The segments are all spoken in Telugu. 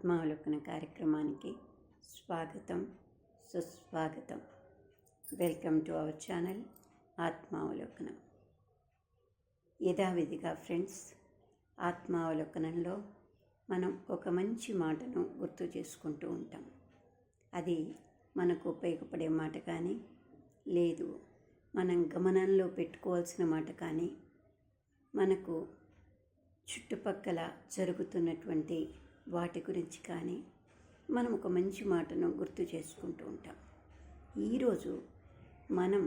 ఆత్మావలోకన కార్యక్రమానికి స్వాగతం, సుస్వాగతం. Welcome to our channel Atmavalokanam. యథావిధిగా ఫ్రెండ్స్, ఆత్మావలోకనంలో మనం ఒక మంచి మాటను గుర్తు చేసుకుంటూ ఉంటాం. అది మనకు ఉపయోగపడే మాట కానీ, లేదు మనం గమనంలో పెట్టుకోవాల్సిన మాట కానీ, మనకు చుట్టుపక్కల జరుగుతున్నటువంటి వాటి గురించి కానీ మనం ఒక మంచి మాటను గుర్తు చేసుకుంటూ ఉంటాం. ఈరోజు మనం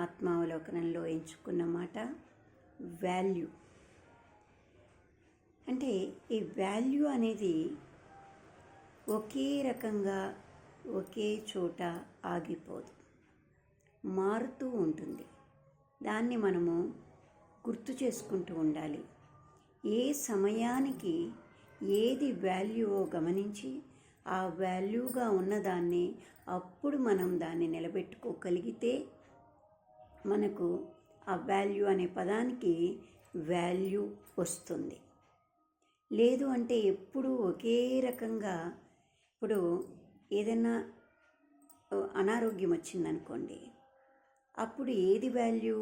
ఆత్మావలోకనంలో ఎంచుకున్న మాట వాల్యూ. అంటే ఈ వాల్యూ అనేది ఒకే రకంగా ఒకే చోట ఆగిపోదు, మారుతూ ఉంటుంది. దాన్ని మనము గుర్తు చేసుకుంటూ ఉండాలి. ఏ సమయానికి ఏది వాల్యూవో గమనించి ఆ వాల్యూగా ఉన్నదాన్ని అప్పుడు మనం దాన్ని నిలబెట్టుకోగలిగితే మనకు ఆ వాల్యూ అనే పదానికి వాల్యూ వస్తుంది. లేదు అంటే ఎప్పుడు ఒకే రకంగా, ఇప్పుడు ఏదైనా అనారోగ్యం వచ్చిందనుకోండి, అప్పుడు ఏది వాల్యూ?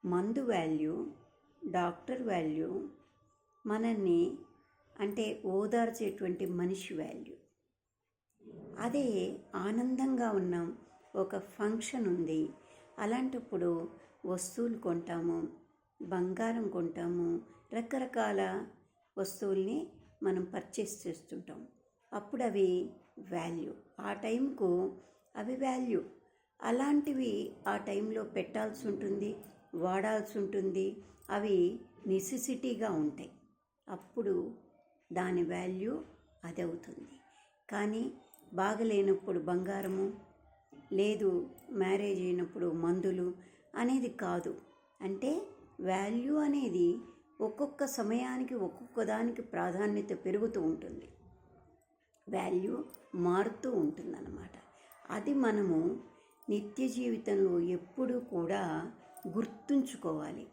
మందు వాల్యూ, డాక్టర్ వాల్యూ, మనల్ని అంటే ఓదార్చేటువంటి మనిషి వాల్యూ. అదే ఆనందంగా ఉన్నాం, ఒక ఫంక్షన్ ఉంది, అలాంటప్పుడు వస్తువులు కొంటాము, బంగారం కొంటాము, రకరకాల వస్తువుల్ని మనం పర్చేస్ చేస్తుంటాం. అప్పుడు అవి వాల్యూ, ఆ టైంకు అవి వాల్యూ. అలాంటివి ఆ టైంలో పెట్టాల్సి ఉంటుంది, వాడాల్సి ఉంటుంది, అవి నెసెసిటీగా ఉంటాయి. అప్పుడు దాని వాల్యూ అది అవుతుంది. కానీ బాగలేనప్పుడు బంగారము, లేదు మ్యారేజ్ అయినప్పుడు మందులు అనేది కాదు. అంటే వాల్యూ అనేది ఒక్కొక్క సమయానికి ఒక్కొక్క దానికి ప్రాధాన్యత పెరుగుతూ ఉంటుంది, వాల్యూ మారుతూ ఉంటుందన్నమాట. అది మనము నిత్య జీవితంలో ఎప్పుడూ కూడా గుర్తుంచుకోవాలి.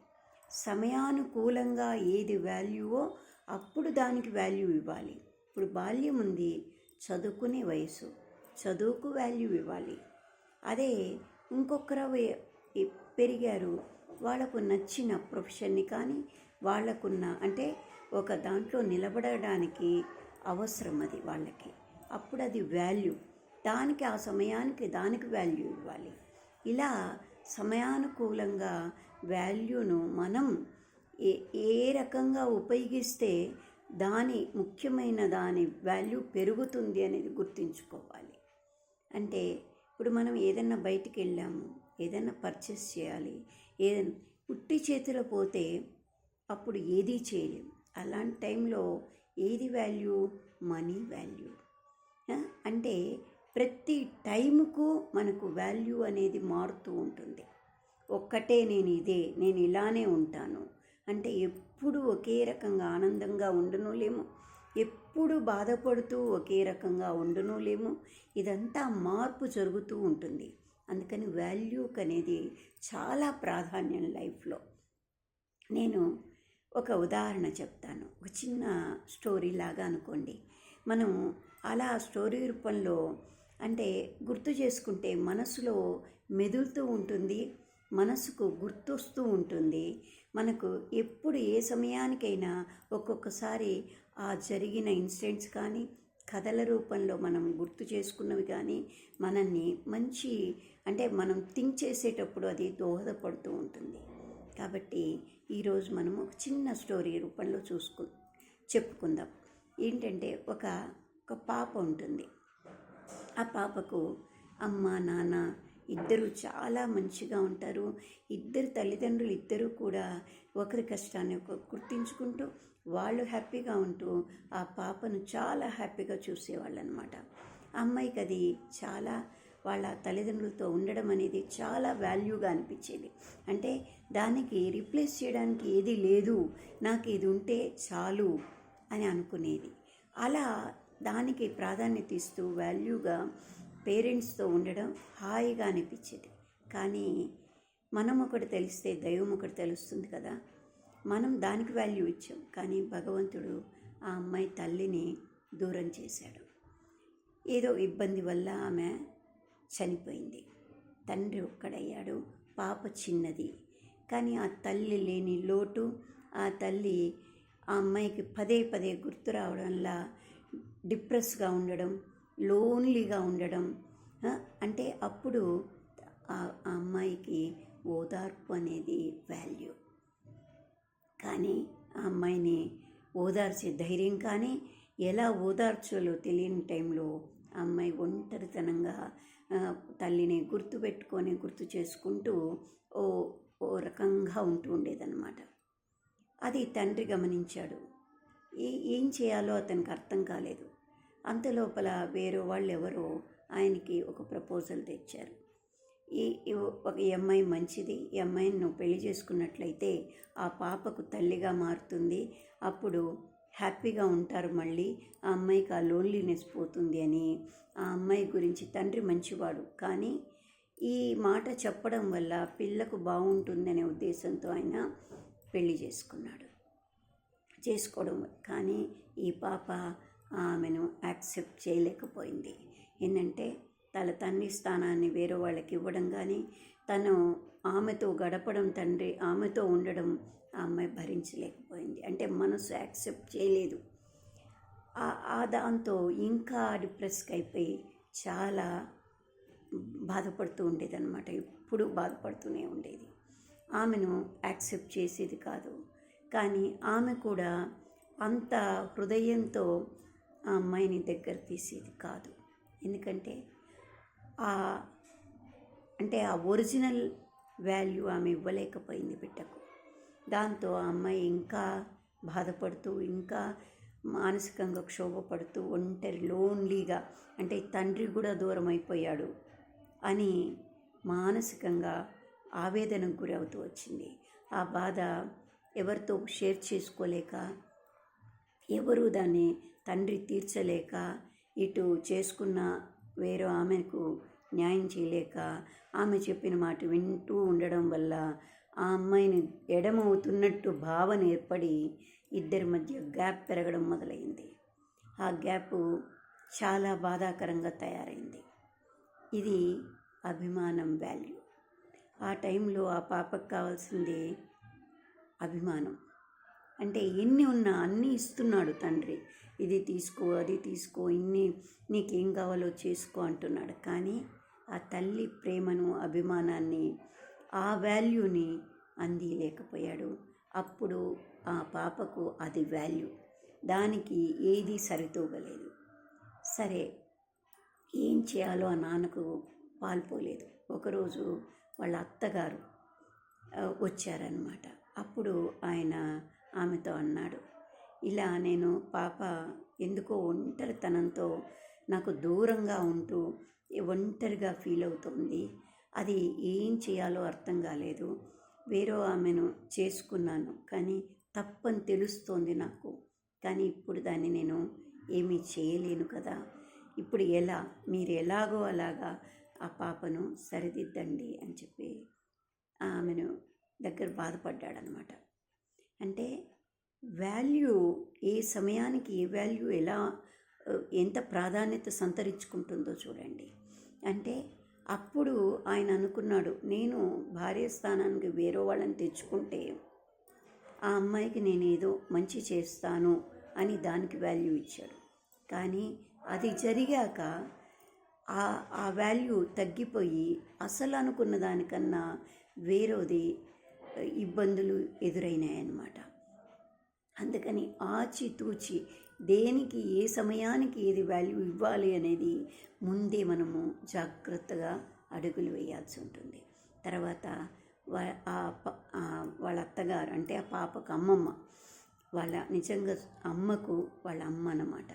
సమయానుకూలంగా ఏది వాల్యూవో అప్పుడు దానికి వాల్యూ ఇవ్వాలి. ఇప్పుడు బాల్యం ఉంది, చదువుకునే వయసు, చదువుకు వాల్యూ ఇవ్వాలి. అదే ఇంకొకరు పెరిగారు, వాళ్ళకు నచ్చిన ప్రొఫెషన్ని కానీ, వాళ్ళకున్న అంటే ఒక దాంట్లో నిలబడడానికి అవసరం అది వాళ్ళకి, అప్పుడు అది వాల్యూ. దానికి ఆ సమయానికి దానికి వాల్యూ ఇవ్వాలి. ఇలా సమయానుకూలంగా వాల్యూను మనం ఏ రకంగా ఉపయోగిస్తే దాని ముఖ్యమైన దాని వాల్యూ పెరుగుతుంది అనేది గుర్తుంచుకోవాలి. అంటే ఇప్పుడు మనం ఏదైనా బయటికి వెళ్ళాము, ఏదైనా పర్చేస్ చేయాలి, ఏదైనా ఉట్టి చేతిలో పోతే అప్పుడు ఏదీ చేయలేము. అలాంటి టైంలో ఏది వాల్యూ? Money value. అంటే ప్రతి టైముకు మనకు వాల్యూ అనేది మారుతూ ఉంటుంది. ఒక్కటే నేను ఇలానే ఉంటాను అంటే ఎప్పుడు ఒకే రకంగా ఆనందంగా ఉండను లేము, ఎప్పుడు బాధపడుతూ ఒకే రకంగా ఉండను లేము. ఇదంతా మార్పు జరుగుతూ ఉంటుంది. అందుకని వాల్యూకి అనేది చాలా ప్రాధాన్యం లైఫ్లో. నేను ఒక ఉదాహరణ చెప్తాను, ఒక చిన్న స్టోరీ లాగా అనుకోండి. మనం అలా స్టోరీ రూపంలో అంటే గుర్తు చేసుకుంటే మనసులో మెదులుతూ ఉంటుంది, మనసుకు గుర్తొస్తూ ఉంటుంది. మనకు ఎప్పుడు ఏ సమయానికైనా ఒక్కొక్కసారి ఆ జరిగిన ఇన్సిడెంట్స్ కానీ, కథల రూపంలో మనం గుర్తు చేసుకున్నవి కానీ మనల్ని మంచి అంటే మనం థింక్ చేసేటప్పుడు అది దోహదపడుతూ ఉంటుంది. కాబట్టి ఈరోజు మనము ఒక చిన్న స్టోరీ రూపంలో చెప్పుకుందాం. ఏంటంటే ఒక పాప ఉంటుంది. ఆ పాపకు అమ్మ నాన్న ఇద్దరు చాలా మంచిగా ఉంటారు. ఇద్దరు తల్లిదండ్రులు ఇద్దరూ కూడా ఒకరి కష్టాన్ని గుర్తించుకుంటూ వాళ్ళు హ్యాపీగా ఉంటూ ఆ పాపను చాలా హ్యాపీగా చూసేవాళ్ళు అనమాట. అమ్మాయికి అది చాలా వాళ్ళ తల్లిదండ్రులతో ఉండడం అనేది చాలా వాల్యూగా అనిపించేది. అంటే దానికి రీప్లేస్ చేయడానికి ఏది లేదు, నాకు ఇది ఉంటే చాలు అని అనుకునేది. అలా దానికి ప్రాధాన్యత ఇస్తూ వాల్యూగా పేరెంట్స్తో ఉండడం హాయిగా అనిపించేది. కానీ మనం ఒకటి తెలిస్తే దైవం ఒకటి తెలుస్తుంది కదా. మనం దానికి వాల్యూ ఇచ్చాం, కానీ భగవంతుడు ఆ అమ్మాయి తల్లిని దూరం చేశాడు. ఏదో ఇబ్బంది వల్ల ఆమె చనిపోయింది. తండ్రి ఒక్కడయ్యాడు, పాప చిన్నది. కానీ ఆ తల్లి లేని లోటు, ఆ తల్లి ఆ అమ్మాయికి పదే పదే గుర్తు రావడంలా డిప్రెస్గా ఉండడం, లోన్లీగా ఉండడం. అంటే అప్పుడు ఆ అమ్మాయికి ఓదార్పు అనేది వాల్యూ. కానీ ఆ అమ్మాయిని ఓదార్చే ధైర్యం కానీ ఎలా ఓదార్చాలో తెలియని టైంలో ఆ అమ్మాయి ఒంటరితనంగా తల్లిని గుర్తు చేసుకుంటూ ఓ ఓ రకంగా ఉంటూ ఉండేదన్నమాట. అది తండ్రి గమనించాడు. ఏం చేయాలో అతనికి అర్థం కాలేదు. అంతలోపల వేరే వాళ్ళు ఎవరో ఆయనకి ఒక ప్రపోజల్ తెచ్చారు. ఈ అమ్మాయి మంచిది, ఈ అమ్మాయిని నువ్వు పెళ్లి చేసుకున్నట్లయితే ఆ పాపకు తల్లిగా మారుతుంది, అప్పుడు హ్యాపీగా ఉంటారు, మళ్ళీ ఆ అమ్మాయికి ఆ లోన్లీనెస్ పోతుంది అని. ఆ అమ్మాయి గురించి తండ్రి మంచివాడు, కానీ ఈ మాట చెప్పడం వల్ల పిల్లకు బాగుంటుందనే ఉద్దేశంతో ఆయన పెళ్లి చేసుకోవడం కానీ ఈ పాప ఆమెను యాక్సెప్ట్ చేయలేకపోయింది. ఏంటంటే తన తండ్రి స్థానాన్ని వేరే వాళ్ళకి ఇవ్వడం కానీ తను ఆమెతో గడపడం, తండ్రి ఆమెతో ఉండడం ఆ అమ్మాయి భరించలేకపోయింది. అంటే మనసు యాక్సెప్ట్ చేయలేదు. దాంతో ఇంకా డిప్రెస్కి అయిపోయి చాలా బాధపడుతూ ఉండేదన్నమాట. ఎప్పుడు బాధపడుతూనే ఉండేది. ఆమెను యాక్సెప్ట్ చేసేది కాదు. కానీ ఆమె కూడా అంత హృదయంతో ఆ అమ్మాయిని దగ్గర తీసేది కాదు. ఎందుకంటే ఆ ఒరిజినల్ వాల్యూ ఆమె ఇవ్వలేకపోయింది బిడ్డకు. దాంతో ఆ అమ్మాయి ఇంకా బాధపడుతూ, ఇంకా మానసికంగా క్షోభపడుతూ, లోన్లీగా, అంటే తండ్రి కూడా దూరం అయిపోయాడు అని మానసికంగా ఆవేదనకు గురవుతూ వచ్చింది. ఆ బాధ ఎవరితో షేర్ చేసుకోలేక, ఎవరు దాన్ని తండ్రి తీర్చలేక, ఇటు చేసుకున్న వేరే ఆమెకు న్యాయం చేయలేక, ఆమె చెప్పిన మాట వింటూ ఉండడం వల్ల ఆ అమ్మాయిని ఎడమవుతున్నట్టు భావన ఏర్పడి ఇద్దరి మధ్య గ్యాప్ పెరగడం మొదలైంది. ఆ గ్యాప్ చాలా బాధాకరంగా తయారైంది. ఇది అభిమానం వాల్యూ. ఆ టైంలో ఆ పాపకు కావాల్సింది అభిమానం. అంటే ఎన్ని ఉన్నా అన్నీ ఇస్తున్నాడు తండ్రి, ఇది తీసుకో, అది తీసుకో, నీకేం కావాలో చేసుకో అంటున్నాడు. కానీ ఆ తల్లి ప్రేమను, అభిమానాన్ని, ఆ వాల్యూని అందిలేకపోయాడు. అప్పుడు ఆ పాపకు అది వాల్యూ, దానికి ఏది సరితూగలేదు. సరే, ఏం చేయాలో ఆ నాన్నకు పాల్పోలేదు. ఒకరోజు వాళ్ళ అత్తగారు వచ్చారనమాట. అప్పుడు ఆయన ఆమెతో అన్నాడు, ఇలా నేను పాప ఎందుకో ఒంటరితనంతో నాకు దూరంగా ఉంటూ ఒంటరిగా ఫీల్ అవుతుంది, అది ఏం చేయాలో అర్థం కాలేదు, వేరే ఆమెను చేసుకున్నాను కానీ తప్పని తెలుస్తోంది నాకు, కానీ ఇప్పుడు దాన్ని నేను ఏమీ చేయలేను కదా, ఇప్పుడు ఎలా, మీరు ఎలాగో అలాగా ఆ పాపను సరిదిద్దండి అని చెప్పి ఆమెను దగ్గర బాధపడ్డాడనమాట. అంటే వాల్యూ ఏ సమయానికి ఏ వాల్యూ ఎంత ప్రాధాన్యత సంతరించుకుంటుందో చూడండి. అంటే అప్పుడు ఆయన అనుకున్నాడు, నేను భార్య స్థానానికి వేరే వాళ్ళని తెచ్చుకుంటే ఆ అమ్మాయికి నేను ఏదో మంచి చేస్తాను అని దానికి వాల్యూ ఇచ్చాడు. కానీ అది జరిగాక ఆ వాల్యూ తగ్గిపోయి అసలు అనుకున్న దానికన్నా వేరేది ఇబ్బందులు ఎదురైనాయన్నమాట. అందుకని ఆచితూచి దేనికి ఏ సమయానికి ఏది వాల్యూ ఇవ్వాలి అనేది ముందే మనము జాగ్రత్తగా అడుగులు వేయాల్సి ఉంటుంది. తర్వాత వాళ్ళ అత్తగారు, అంటే ఆ పాపకు అమ్మమ్మ, వాళ్ళ నిజంగా అమ్మకు వాళ్ళ అమ్మ అన్నమాట.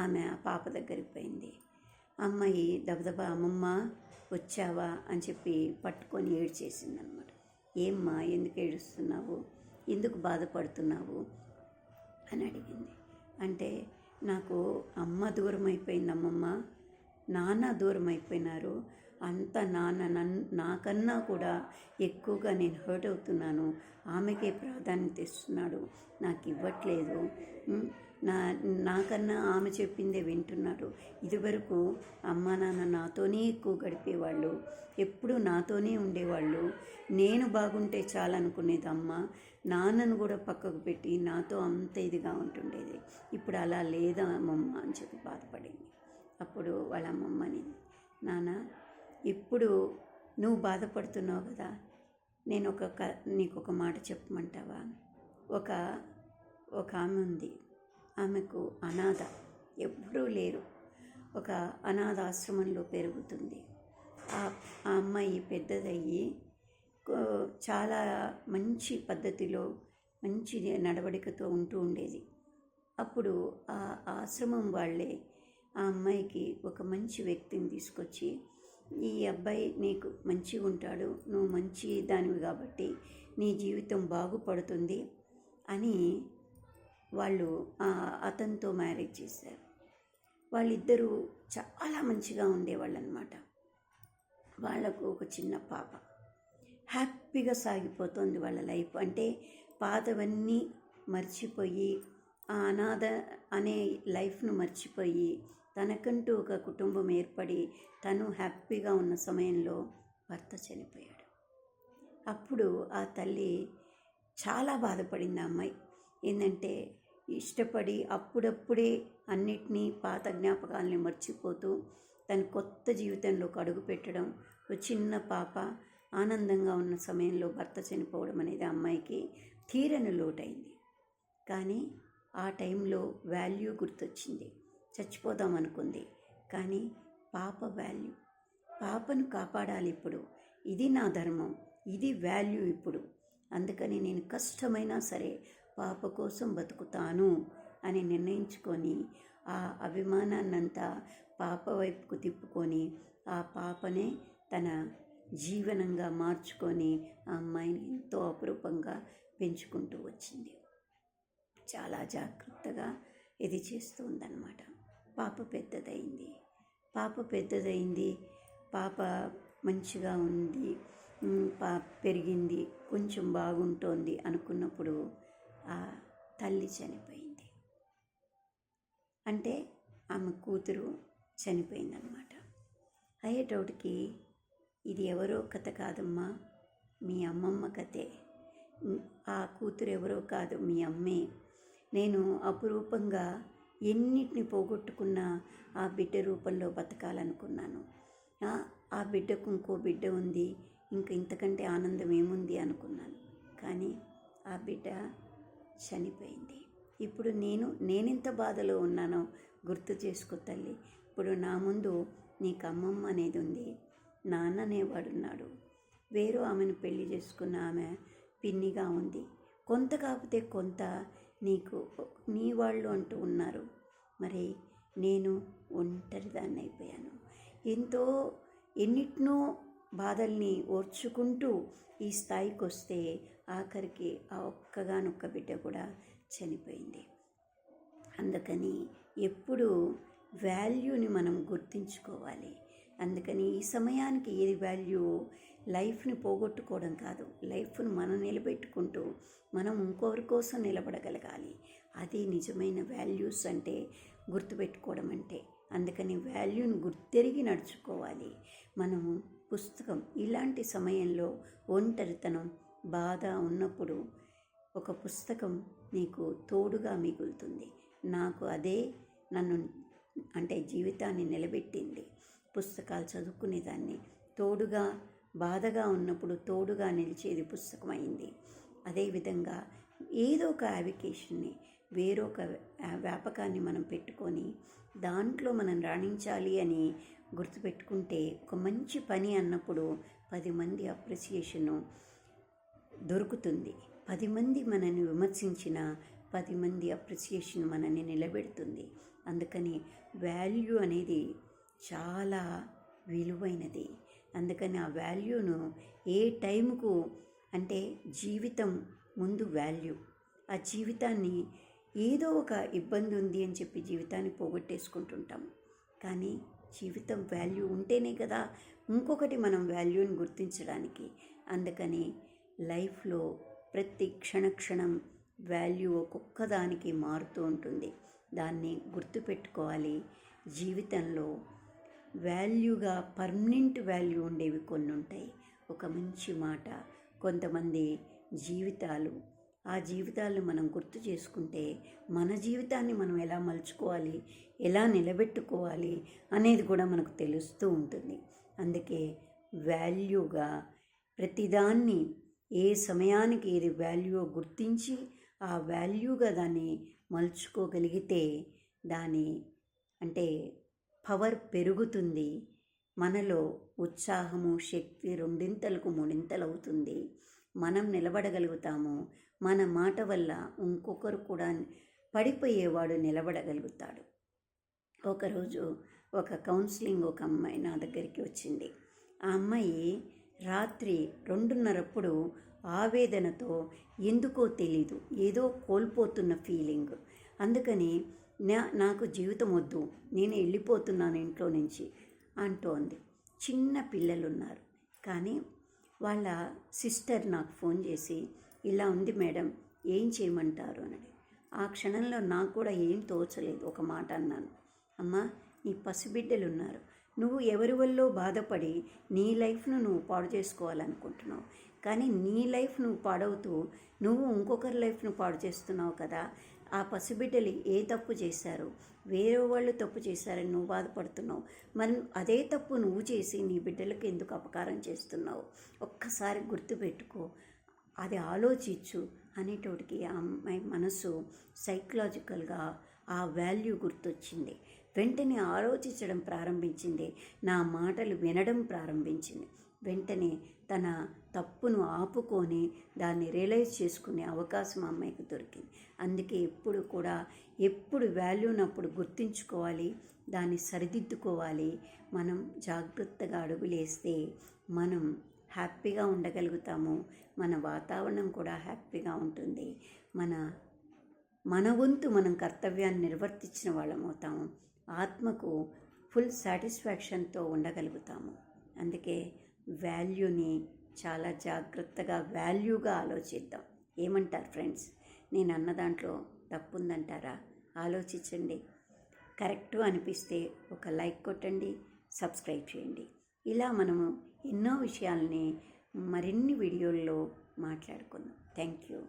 ఆమె ఆ పాప దగ్గరికి పోయింది. అమ్మాయి దబదబా అమ్మమ్మ వచ్చావా అని చెప్పి పట్టుకొని ఏడ్చేసిందనమాట. ఏమ్మా, ఎందుకు ఏడుస్తున్నావు, ఎందుకు బాధపడుతున్నావు అని అడిగింది. అంటే నాకు అమ్మ దూరం అయిపోయింది అమ్మమ్మ, నాన్న దూరం అయిపోయినారు, అంత నాన్న నాకన్నా కూడా ఎక్కువగా నేను హర్ట్ అవుతున్నాను, ఆమెకే ప్రాధాన్యత ఇస్తున్నాడు, నాకు ఇవ్వట్లేదు, నా నాకన్నా ఆమె చెప్పిందే వింటున్నారు. ఇదివరకు అమ్మా నాన్న నాతోనే ఎక్కువ గడిపేవాళ్ళు, ఎప్పుడూ నాతోనే ఉండేవాళ్ళు. నేను బాగుంటే చాలనుకునేది అమ్మ. నాన్నను కూడా పక్కకు పెట్టి నాతో అంత ఇదిగా ఉంటుండేది. ఇప్పుడు అలా లేదా అమ్మమ్మ అని చెప్పి బాధపడింది. అప్పుడు వాళ్ళ అమ్మమ్మ అనింది, నాన్న ఇప్పుడు నువ్వు బాధపడుతున్నావు కదా, నేను నీకు ఒక మాట చెప్పమంటావా? ఒక ఆమె ఉంది, ఆమెకు అనాథ, ఎవ్వరూ లేరు. ఒక అనాథ ఆశ్రమంలో పెరుగుతుంది. ఆ అమ్మాయి పెద్దదయ్యి చాలా మంచి పద్ధతిలో మంచి నడవడికతో ఉంటూ ఉండేది. అప్పుడు ఆ ఆశ్రమం వాళ్ళే ఆ అమ్మాయికి ఒక మంచి వ్యక్తిని తీసుకొచ్చి, ఈ అబ్బాయి నీకు మంచిగా ఉంటాడు, నువ్వు మంచి దానివి కాబట్టి నీ జీవితం బాగుపడుతుంది అని వాళ్ళు అతనితో మ్యారేజ్ చేశారు. వాళ్ళిద్దరూ చాలా మంచిగా ఉండేవాళ్ళు అన్నమాట. వాళ్ళకు ఒక చిన్న పాప. హ్యాపీగా సాగిపోతుంది వాళ్ళ లైఫ్. అంటే పాతవన్నీ మర్చిపోయి ఆ అనాథ అనే లైఫ్ను మర్చిపోయి తనకంటూ ఒక కుటుంబం ఏర్పడి తను హ్యాపీగా ఉన్న సమయంలో భర్త చనిపోయాడు. అప్పుడు ఆ తల్లి చాలా బాధపడింది. ఆ అమ్మాయి ఏంటంటే ఇష్టపడి అప్పుడప్పుడే అన్నిటినీ పాత జ్ఞాపకాలని మర్చిపోతూ తను కొత్త జీవితంలోకి అడుగు పెట్టడం, ఒక చిన్న పాప ఆనందంగా ఉన్న సమయంలో భర్త చనిపోవడం అనేది అమ్మాయికి తీరని లోటైంది. కానీ ఆ టైంలో వాల్యూ గుర్తొచ్చింది. చచ్చిపోదాం అనుకుంది, కానీ పాప వాల్యూ, పాపను కాపాడాలి ఇప్పుడు, ఇది నా ధర్మం, ఇది వాల్యూ ఇప్పుడు. అందుకని నేను కష్టమైనా సరే పాప కోసం బతుకుతాను అని నిర్ణయించుకొని ఆ అభిమానాన్నంతా పాప వైపుకు తిప్పుకొని ఆ పాపనే తన జీవనంగా మార్చుకొని ఆ అమ్మాయిని ఎంతో అపురూపంగా పెంచుకుంటూ వచ్చింది. చాలా జాగ్రత్తగా ఇది చేస్తూ ఉందన్నమాట. పాప పెద్దదైంది, పాప మంచిగా ఉంది, పెరిగింది, కొంచెం బాగుంటోంది అనుకున్నప్పుడు ఆ తల్లి చనిపోయింది. అంటే ఆమె కూతురు చనిపోయిందనమాట. అయ్యేటోటికి ఇది ఎవరో కథ కాదమ్మా, మీ అమ్మమ్మ కథే. ఆ కూతురు ఎవరో కాదు, మీ అమ్మే. నేను అపురూపంగా ఎన్నిటిని పోగొట్టుకున్నా ఆ బిడ్డ రూపంలో బతకాలనుకున్నాను. ఆ బిడ్డకు ఇంకో బిడ్డ ఉంది, ఇంతకంటే ఆనందం ఏముంది అనుకున్నాను. కానీ ఆ బిడ్డ చనిపోయింది. ఇప్పుడు నేనెంత బాధలో ఉన్నానో గుర్తు చేసుకో తల్లి. ఇప్పుడు నా ముందు నీకు అమ్మమ్మ అనేది ఉంది, నాన్న అనేవాడున్నాడు, వేరే ఆమెను పెళ్లి చేసుకున్న ఆమె పిన్నిగా ఉంది, కొంత కాకపోతే కొంత నీకు నీ వాళ్ళు అంటూ ఉన్నారు. మరి నేను ఒంటరిదాన్ని అయిపోయాను. ఎన్నిటినో బాధల్ని ఓర్చుకుంటూ ఈ స్థాయికి వస్తే ఆఖరికి ఆ ఒక్కగానొక్క బిడ్డ కూడా చనిపోయింది. అందుకని ఎప్పుడు వాల్యూని మనం గుర్తించుకోవాలి. అందుకని ఈ సమయానికి ఏది వాల్యూ, లైఫ్ని పోగొట్టుకోవడం కాదు, లైఫ్ను మనం నిలబెట్టుకుంటూ మనం ఇంకొకరి కోసం నిలబడగలగాలి. అది నిజమైన వాల్యూస్ అంటే, గుర్తుపెట్టుకోవడం అంటే. అందుకని వాల్యూని గుర్తెరిగి నడుచుకోవాలి. మనము పుస్తకం ఇలాంటి సమయంలో ఒంటరితనం, బాధ ఉన్నప్పుడు ఒక పుస్తకం నీకు తోడుగా మిగులుతుంది. నాకు అదే నన్ను జీవితాన్ని నిలబెట్టింది. పుస్తకాలు చదువుకునేదాన్ని, తోడుగా బాధగా ఉన్నప్పుడు తోడుగా నిలిచేది పుస్తకం అయింది. అదేవిధంగా ఏదో ఒక అవికేషన్ని, వేరొక వ్యాపకాన్ని మనం పెట్టుకొని దాంట్లో మనం రాణించాలి అని గుర్తుపెట్టుకుంటే, ఒక మంచి పని అన్నప్పుడు 10 మంది అప్రిసియేషను దొరుకుతుంది. 10 మంది మనల్ని విమర్శించిన 10 మంది అప్రిసియేషన్ మనల్ని నిలబెడుతుంది. అందుకని వాల్యూ అనేది చాలా విలువైనది. అందుకని ఆ వాల్యూను ఏ టైంకు జీవితం ముందు వాల్యూ, ఆ జీవితాన్ని ఏదో ఒక ఇబ్బంది ఉంది అని చెప్పి జీవితాన్ని పోగొట్టేసుకుంటుంటాం. కానీ జీవితం వాల్యూ ఉంటేనే కదా ఇంకొకటి మనం వాల్యూని గుర్తించడానికి. అందుకని లైఫ్లో ప్రతి క్షణం వాల్యూ ఒక్కొక్క దానికి మారుతూ ఉంటుంది. దాన్ని గుర్తుపెట్టుకోవాలి. జీవితంలో వాల్యూగా పర్మనెంట్ వాల్యూ ఉండేవి కొన్ని ఉంటాయి. ఒక మంచి మాట, కొంతమంది జీవితాలు, ఆ జీవితాలను మనం గుర్తు చేసుకుంటే మన జీవితాన్ని మనం ఎలా మలుచుకోవాలి, ఎలా నిలబెట్టుకోవాలి అనేది కూడా మనకు తెలుస్తూ ఉంటుంది. అందుకే వాల్యూగా ప్రతిదాన్ని ఏ సమయానికి ఏది వాల్యూ గుర్తించి ఆ వాల్యూగా దాన్ని మలుచుకోగలిగితే దాని అంటే పవర్ పెరుగుతుంది. మనలో ఉత్సాహము, శక్తి రెండింతలకు మూడింతలు అవుతుంది. మనం నిలబడగలుగుతాము. మన మాట వల్ల ఇంకొకరు కూడా పడిపోయేవాడు నిలబడగలుగుతాడు. ఒకరోజు ఒక కౌన్సిలింగ్ ఒక అమ్మాయి నా దగ్గరికి వచ్చింది. ఆ అమ్మాయి రాత్రి 2:30 ఆవేదనతో, ఎందుకో తెలీదు, ఏదో కోల్పోతున్న ఫీలింగ్. అందుకని నాకు జీవితం వద్దు, నేను వెళ్ళిపోతున్నాను ఇంట్లో నుంచి అంటోంది. చిన్న పిల్లలు ఉన్నారు. కానీ వాళ్ళ సిస్టర్ నాకు ఫోన్ చేసి, ఇలా ఉంది మేడం, ఏం చేయమంటారు అని. ఆ క్షణంలో నాకు కూడా ఏం తోచలేదు. ఒక మాట అన్నాను, అమ్మా, నీ పసిబిడ్డలు ఉన్నారు. నువ్వు ఎవరి వల్ల బాధపడి నీ లైఫ్ను నువ్వు పాడు చేసుకోవాలనుకుంటున్నావు. కానీ నీ లైఫ్ నువ్వు పాడవుతూ నువ్వు ఇంకొకరి లైఫ్ను పాడు చేస్తున్నావు కదా. ఆ పసిబిడ్డలు ఏ తప్పు చేశారు? వేరే వాళ్ళు తప్పు చేశారని నువ్వు బాధపడుతున్నావు. మరి అదే తప్పు నువ్వు చేసి నీ బిడ్డలకు ఎందుకు అపకారం చేస్తున్నావు? ఒక్కసారి గుర్తుపెట్టుకో, అది ఆలోచించు అనేటోటికి ఆ అమ్మాయి మనసు సైకలాజికల్గా ఆ వాల్యూ గుర్తొచ్చింది. వెంటనే ఆలోచించడం ప్రారంభించింది. నా మాటలు వినడం ప్రారంభించింది. వెంటనే తన తప్పును ఆపుకొని దాన్ని రియలైజ్ చేసుకునే అవకాశం అమ్మాయికి దొరికింది. అందుకే ఎప్పుడు వాల్యూనప్పుడు గుర్తుంచుకోవాలి, దాన్ని సరిదిద్దుకోవాలి. మనం జాగ్రత్తగా అడుగులేస్తే మనం హ్యాపీగా ఉండగలుగుతాము. మన వాతావరణం కూడా హ్యాపీగా ఉంటుంది. మన వంతు మనం కర్తవ్యాన్ని నిర్వర్తించిన వాళ్ళం అవుతాము. ఆత్మకు ఫుల్ సాటిస్ఫాక్షన్తో ఉండగలుగుతాము. అందుకే వాల్యూని చాలా జాగ్రత్తగా వాల్యూగా ఆలోచిద్దాం. ఏమంటారు ఫ్రెండ్స్? నేను అన్న దాంట్లో తప్పుందంటారా? ఆలోచించండి. కరెక్టు అనిపిస్తే ఒక లైక్ కొట్టండి, సబ్స్క్రైబ్ చేయండి. ఇలా మనము ఎన్నో విషయాల్ని మరిన్ని వీడియోల్లో మాట్లాడుకుందాం. Thank you.